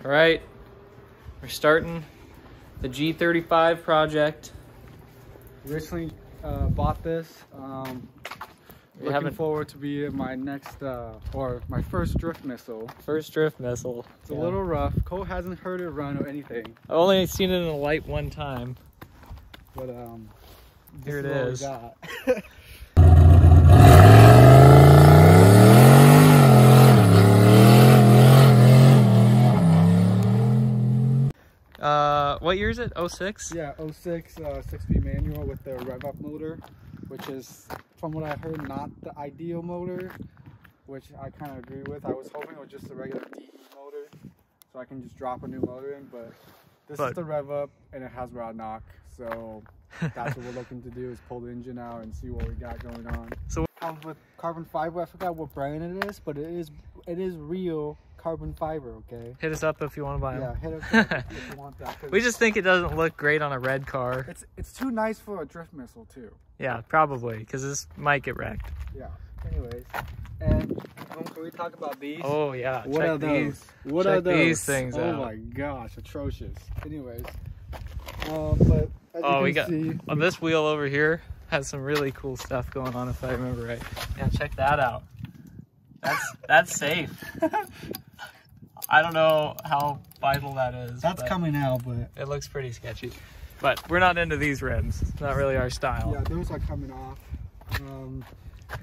All right, we're starting the G35 project. Recently bought this. Looking forward to be my next or my first drift missile. First drift missile. It's a little rough. Cole hasn't heard it run or anything. I've only seen it in a light one time. But here it is. What year is it? 06? Yeah, 06 6-speed manual with the rev-up motor, which is, from what I heard, not the ideal motor, which I kind of agree with. I was hoping it was just a regular DE motor, so I can just drop a new motor in, but this is the rev-up, and it has rod knock, so that's what we're looking to do, is pull the engine out and see what we got going on. So it comes with carbon fiber. I forgot what brand it is, but it is real carbon fiber. Okay, hit us up if you want to buy them. Yeah, hit us up if you want that. We just think it doesn't look great on a red car. It's too nice for a drift missile too. Yeah, probably, because this might get wrecked. Yeah. Anyways, and can we talk about these? Oh yeah. What are those? What are those? These things out. Oh my gosh, atrocious. Anyways, but as you can see, on this wheel over here has some really cool stuff going on, if I remember right. Yeah, check that out. That's safe. I don't know how vital that is. That's coming out, but it looks pretty sketchy. But we're not into these rims. It's not really our style. Yeah, those are coming off.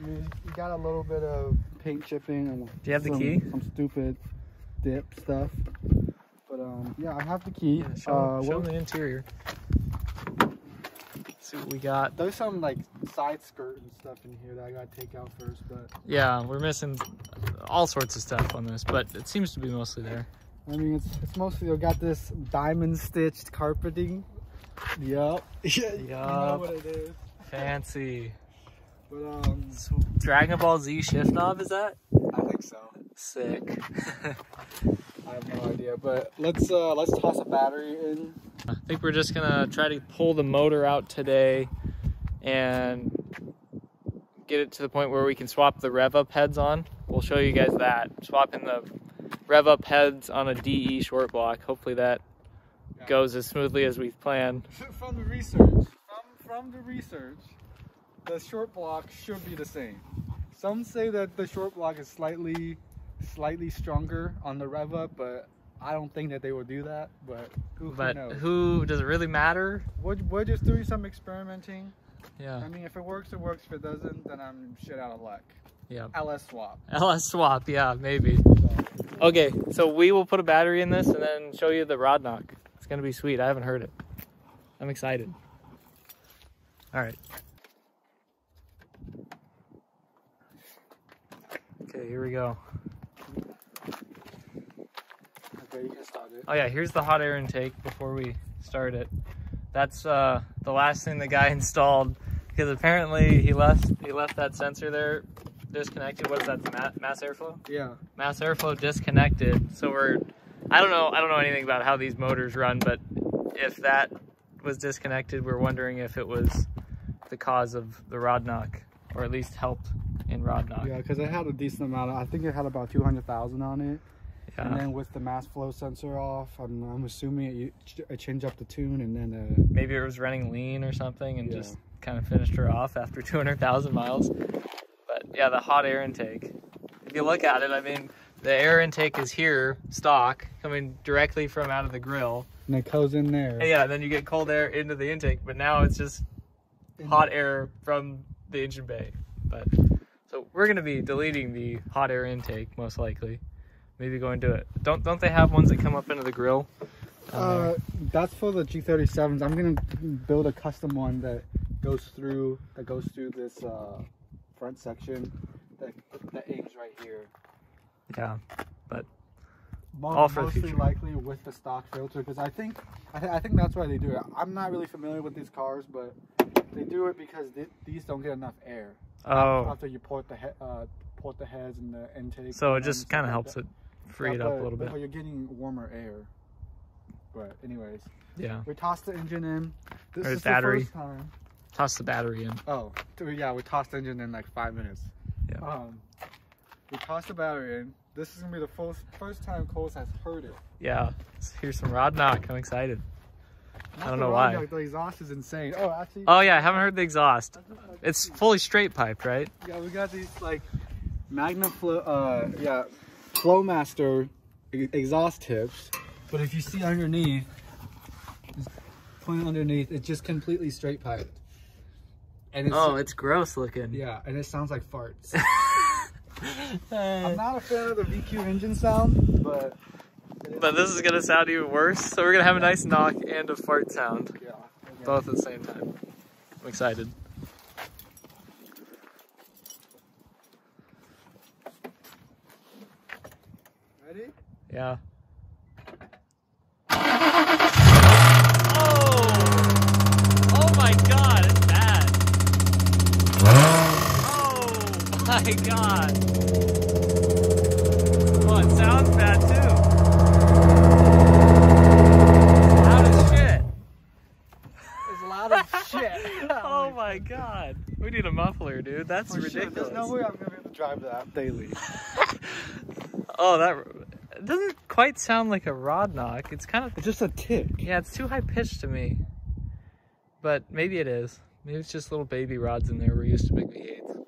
We got a little bit of paint chipping and do you have the key? Some stupid dip stuff. But yeah, I have the key. Yeah, show them the interior. See what we got. There's some like side skirt and stuff in here that I gotta take out first, but yeah, we're missing all sorts of stuff on this, but it seems to be mostly there. I mean, it's mostly, I got this diamond stitched carpeting. Yup. Yeah, you know what it is. Fancy. But so Dragon Ball Z shift knob, is that? I think so. Sick. I have no idea, but let's toss a battery in. I think we're just gonna try to pull the motor out today and get it to the point where we can swap the rev up heads on. We'll show you guys that. Swapping the rev up heads on a DE short block. Hopefully that goes as smoothly as we've planned. From the research, the short block should be the same. Some say that the short block is slightly stronger on the rev up, but I don't think that they will do that. But who knows? Does it really matter? We're just doing some experimenting. Yeah. I mean, if it works, it works. If it doesn't, then I'm shit out of luck. Yeah. LS swap. LS swap, yeah, maybe. Okay, so we will put a battery in this and then show you the rod knock. It's gonna be sweet. I haven't heard it. I'm excited. All right. Okay, here we go. Okay, you can start it. Oh yeah, here's the hot air intake before we start it. That's the last thing the guy installed, because apparently he left that sensor there disconnected. What is that? The mass airflow? Yeah. Mass airflow disconnected. So I don't know anything about how these motors run, but if that was disconnected, we're wondering if it was the cause of the rod knock, or at least helped in rod knock. Yeah, because it had a decent amount. I think it had about 200,000 on it. Yeah. And then with the mass flow sensor off, I'm assuming it changed up the tune, and then maybe it was running lean or something, and just kind of finished her off after 200,000 miles. But yeah, the hot air intake. If you look at it, I mean, the air intake is here, stock, coming directly from out of the grill. And it goes in there. And yeah, then you get cold air into the intake, but now it's just hot air from the engine bay. But so we're gonna be deleting the hot air intake most likely. Maybe going to it. Don't they have ones that come up into the grill? That's for the G37s. I'm gonna build a custom one that goes through this front section that aims right here. Yeah, but mostly likely with the stock filter, because I think that's why they do it. I'm not really familiar with these cars, but they do it because these don't get enough air. Oh. After you port the heads and the intake. So it just kind of helps it free it up a little bit. But you're getting warmer air. But anyways. Yeah. We tossed the engine in. This is battery. the first time. Toss the battery in. Oh, yeah, we tossed the engine in like 5 minutes. Yeah. We tossed the battery in. This is gonna be the first time Coles has heard it. Yeah, here's some rod knock. I'm excited. Not I don't the know rod why. knock, the exhaust is insane. Oh, actually. Oh yeah, I haven't heard the exhaust. It's fully straight piped, right? Yeah, we got these like Magna Flowmaster exhaust tips. But if you see underneath, just point underneath, it's just completely straight piped. And it's, it's gross looking. yeah, and it sounds like farts. I'm not a fan of the VQ engine sound, but this is gonna sound even worse. So we're gonna have a nice knock and a fart sound, yeah, both at the same time. I'm excited. Ready? Yeah. Oh my God, it's bad. Oh my God. Oh, it sounds bad too. Loud as shit. It's loud as shit. Oh my God. We need a muffler, dude. That's ridiculous. Sure. There's no way I'm gonna be able to drive that daily. Oh, it doesn't quite sound like a rod knock. It's kind of... It's just a tick. Yeah, it's too high pitched to me. But maybe it is. Maybe it's just little baby rods in there we're used to big V8s.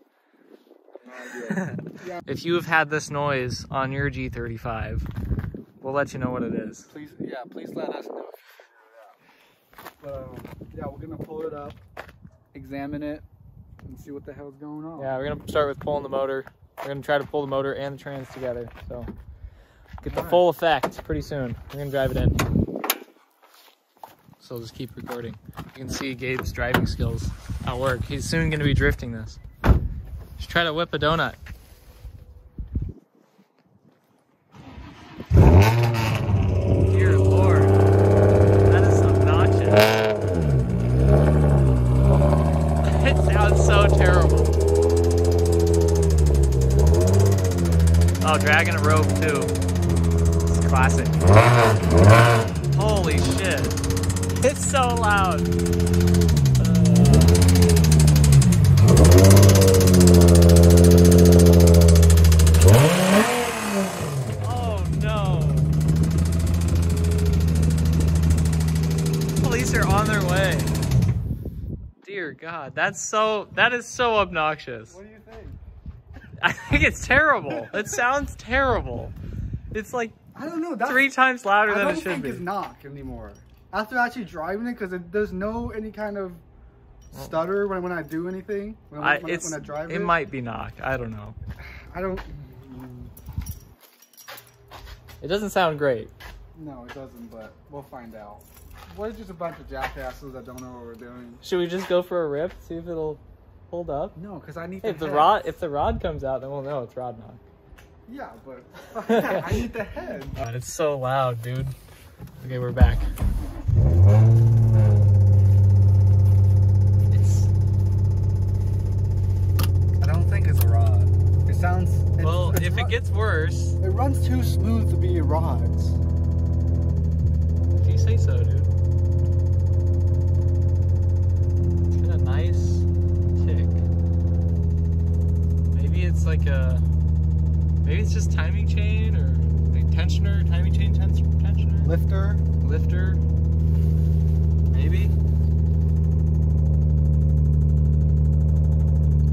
Yeah. If you have had this noise on your G35, we'll let you know what it is. Please let us know if you figure it out. Yeah, we're gonna pull it up, examine it, and see what the hell's going on. Yeah, we're gonna start with pulling the motor. We're gonna try to pull the motor and the trans together, so get the full effect pretty soon. We're gonna drive it in. So I'll just keep recording. You can see Gabe's driving skills at work. He's soon gonna be drifting this. Just try to whip a donut. Dear Lord, that is obnoxious. It sounds so terrible. Oh, dragging a rope too. It's classic. Holy shit. It's so loud. Oh no. Police are on their way. Dear God, that is so obnoxious. What do you think? I think it's terrible. It sounds terrible. It's like I don't know. That's, 3 times louder than it should be. I don't think it's knock anymore. After actually driving it, because there's no any kind of stutter when I do anything. When I drive it. It might be knock. I don't know. I don't. It doesn't sound great. No, it doesn't. But we'll find out. We're just a bunch of jackasses that don't know what we're doing. Should we just go for a rip? See if it'll hold up? No, because I need. Hey, if the rod comes out, then we'll know it's rod knock. Yeah, but I need the head. God, it's so loud, dude. Okay, we're back. I don't think it's a rod. It sounds. Well, if it gets worse, it runs too smooth to be rods. If you say so, dude. It's got a nice tick. Maybe it's like a. Maybe it's just timing chain or like tensioner, timing chain tensioner. Lifter. Maybe.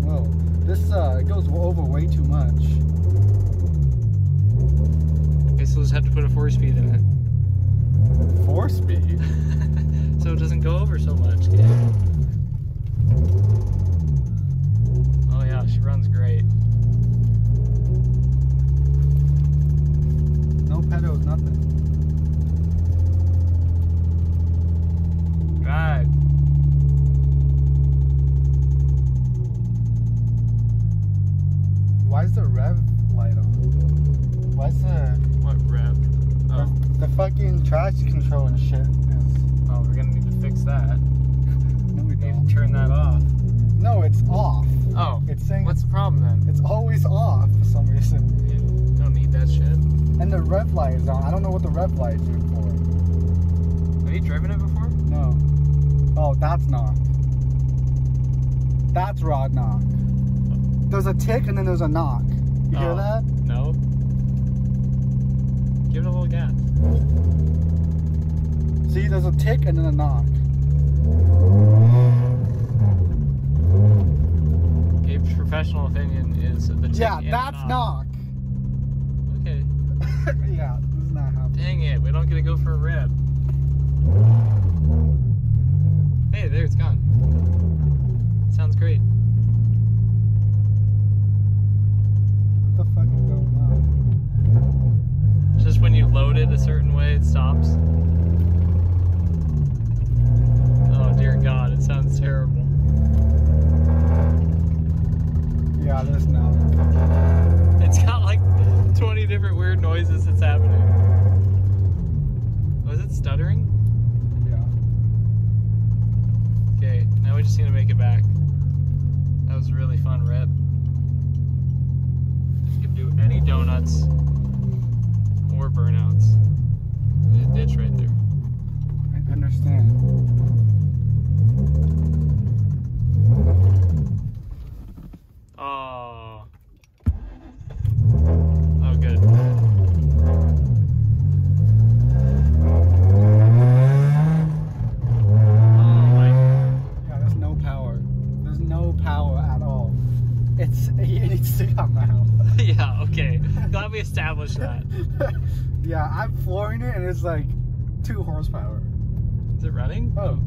Whoa, this it goes over way too much. Okay, so we'll just have to put a 4-speed in it. 4-speed? So it doesn't go over so much. Yeah. Oh yeah, she runs great. No pedals, nothing. Right. Why is the rev light on? Why's the... What rev? Oh. The fucking traction control and shit is... Oh, we're gonna need to fix that. No, we We need don't. to turn that off. No, it's off. Oh. It's saying... What's the problem then? It's always off for some reason. You don't need that shit. And the rev light is on. I don't know what the rev light is doing for. Have you driven it before? No. Oh, that's knock. That's rod knock. There's a tick and then there's a knock. You hear that? No. Give it a little gas. See, there's a tick and then a knock. Gabe's professional opinion is the tick Yeah, and that's knock. Okay. Yeah, this is not happening. Dang it, we don't get to go for a rip. Hey, there, it's gone. Sounds great. What the fuck is going on? Just when you load it a certain way, it stops. Oh dear God, it sounds terrible. Yeah, there's no. It's got like 20 different weird noises that's happening. Was it stuttering? Yeah. Okay, now we just need to make it back. That was a really fun rip. You can do any donuts or burnouts. There's a ditch right there. I understand. Oh. Oh, good. Oh my. Yeah, there's no power. There's no power at all. It needs to come out. Yeah, okay. Glad we established that. Yeah, I'm flooring it and it's like 2 horsepower. Is it running? Oh.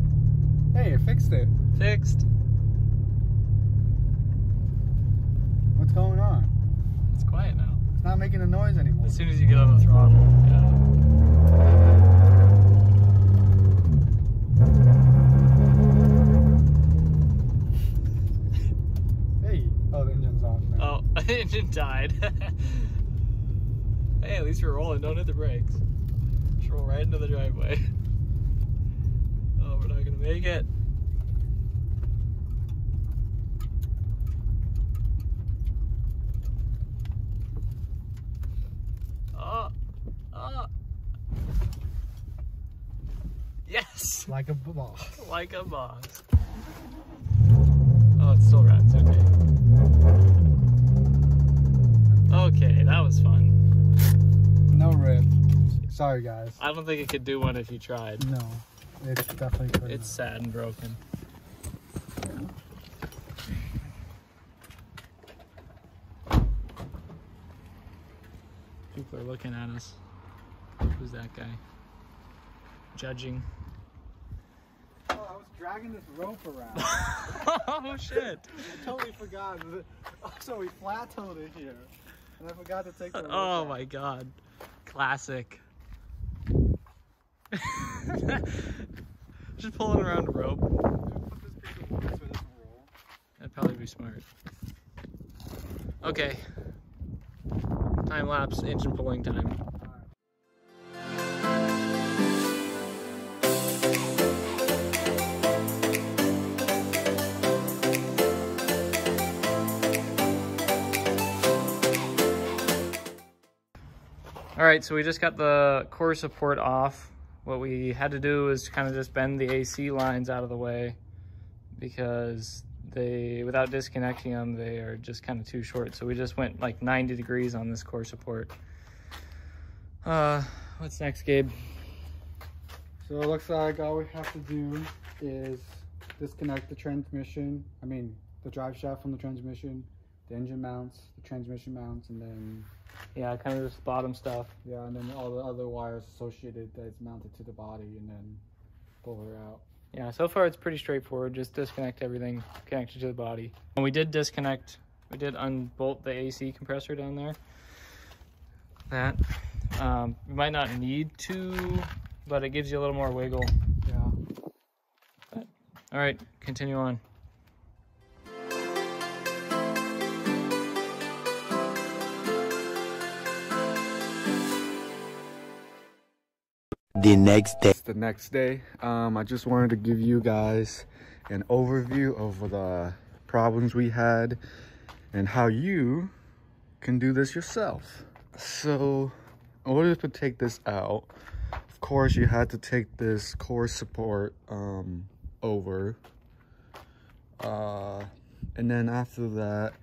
Hey, I fixed it. Fixed. What's going on? It's quiet now. It's not making a noise anymore. As soon as you get on the throttle, yeah. Hey. Oh, the engine's off now. Oh, engine died. Hey, at least you're rolling. Don't hit the brakes. Just roll right into the driveway. Oh, we're not gonna make it. Oh, oh. Yes, Like a boss. like a boss. Oh, it still runs. Okay. Okay, that was fun. No rip. Sorry, guys. I don't think it could do one if you tried. No. It definitely couldn't. It's sad and broken. People are looking at us. Who's that guy? Judging. Oh, I was dragging this rope around. Oh shit! I totally forgot. So we flat-toed it here. And I forgot to take the rope Oh out. my god. Classic. Just pulling around a rope. Put this piece of wood so it doesn't roll. That'd probably be smart. Okay. Time lapse, engine pulling time. Alright, so we just got the core support off. What we had to do is kind of just bend the AC lines out of the way because without disconnecting them, they are just kind of too short. So we just went like 90 degrees on this core support. What's next, Gabe? So it looks like all we have to do is disconnect the transmission. I mean, the drive shaft from the transmission, the engine mounts, the transmission mounts, and then Yeah, kind of just bottom stuff. yeah, and then all the other wires associated that's mounted to the body, and then pull her out. Yeah, so far it's pretty straightforward. Just disconnect everything connected to the body. And we did unbolt the AC compressor down there. That. We might not need to, but it gives you a little more wiggle. Yeah. All right, continue on. The next day. It's the next day. I just wanted to give you guys an overview of the problems we had and how you can do this yourself. So in order to take this out, of course you had to take this core support over, and then after that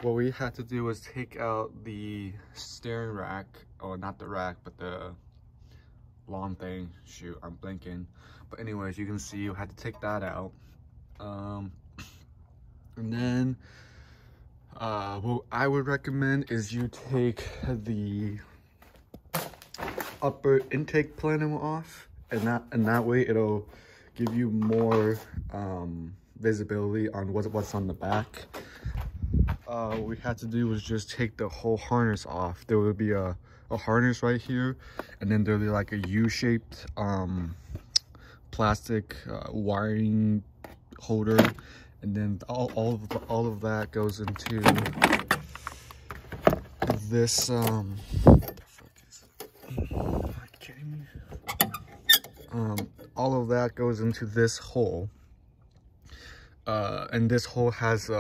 what we had to do was take out the steering rack or not the rack, but the long thing. Shoot, I'm blinking. But anyways, you can see you had to take that out. And then what I would recommend is you take the upper intake plenum off, and that way it'll give you more visibility on what's on the back. What we had to do was just take the whole harness off. There would be a harness right here, and then there'll be like a U-shaped plastic wiring holder, and then all of that goes into this all of that goes into this hole, and this hole has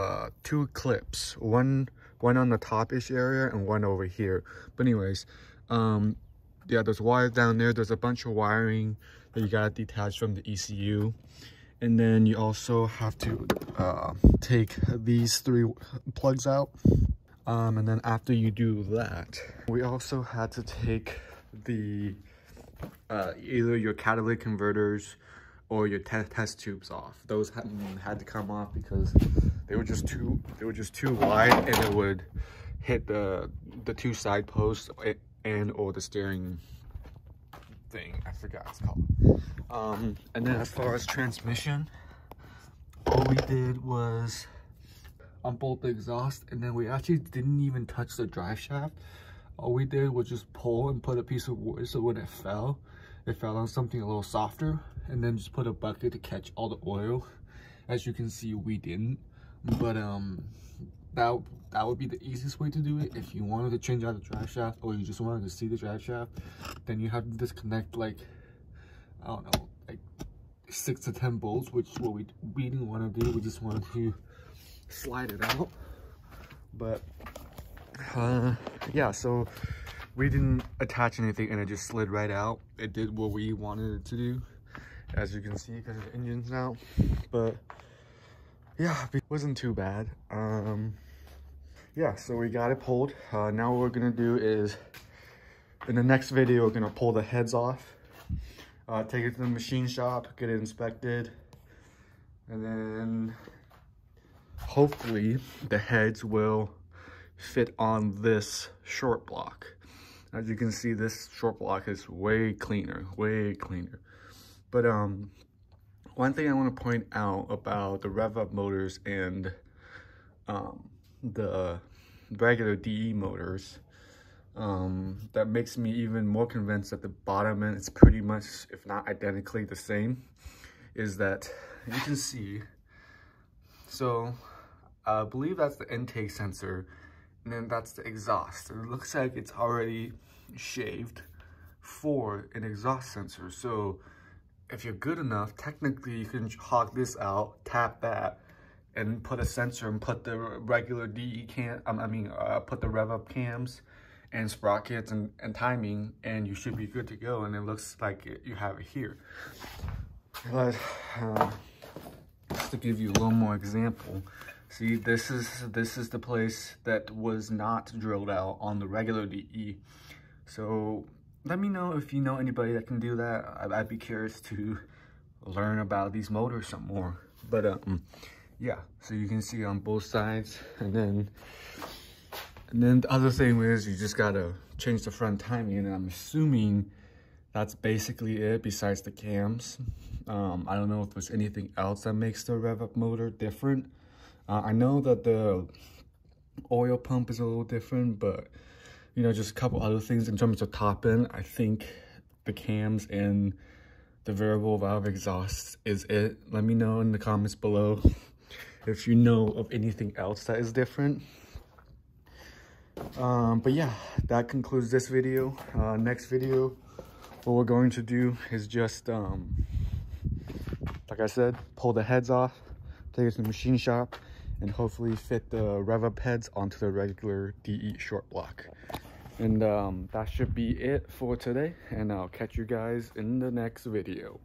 2 clips, one on the top-ish area and one over here. But anyways, yeah, there's wires down there. There's a bunch of wiring that you gotta detach from the ECU, and then you also have to take these 3 plugs out. And then after you do that, we also had to take the either your catalytic converters or your test tubes off. Those had to come off because they were just too wide, and it would hit the 2 side posts and or the steering thing. I forgot what it's called. And then as far as transmission, all we did was unbolt the exhaust, and then we actually didn't even touch the drive shaft. All we did was just pull and put a piece of wood, so when it fell on something a little softer, and then just put a bucket to catch all the oil. As you can see, we didn't, but that would be the easiest way to do it. If you wanted to change out the drive shaft, or you just wanted to see the drive shaft, then you have to disconnect, like, I don't know, like 6 to 10 bolts, which is what we didn't want to do. We just wanted to slide it out. But yeah, so we didn't attach anything, and it just slid right out. It did what we wanted it to do, as you can see, because the engine's out. But yeah, it wasn't too bad. Yeah, so we got it pulled. Now what we're gonna do is, in the next video, we're gonna pull the heads off, take it to the machine shop, get it inspected, and then hopefully the heads will fit on this short block. As you can see, this short block is way cleaner. But one thing I want to point out about the rev up motors and the regular DE motors, that makes me even more convinced that the bottom end is pretty much, if not identically the same, is that you can see, so I believe that's the intake sensor, and then that's the exhaust. It looks like it's already shaved for an exhaust sensor. So if you're good enough, technically you can hog this out, tap that, and put a sensor and put the regular DE cam, put the rev up cams and sprockets and timing, and you should be good to go. And it looks like you have it here. But just to give you a little more example, see, this is the place that was not drilled out on the regular DE. So let me know if you know anybody that can do that. I'd be curious to learn about these motors some more. But yeah, so you can see on both sides, and then the other thing is you just gotta change the front timing, and I'm assuming that's basically it besides the cams. I don't know if there's anything else that makes the rev up motor different. I know that the oil pump is a little different, but you know, just a couple other things in terms of top end. I think the cams and the variable valve exhaust is it. Let me know in the comments below if you know of anything else that is different. But yeah, that concludes this video. Next video, what we're going to do is just, like I said, pull the heads off, take it to the machine shop, and hopefully fit the rev up heads onto the regular DE short block. And that should be it for today, and I'll catch you guys in the next video.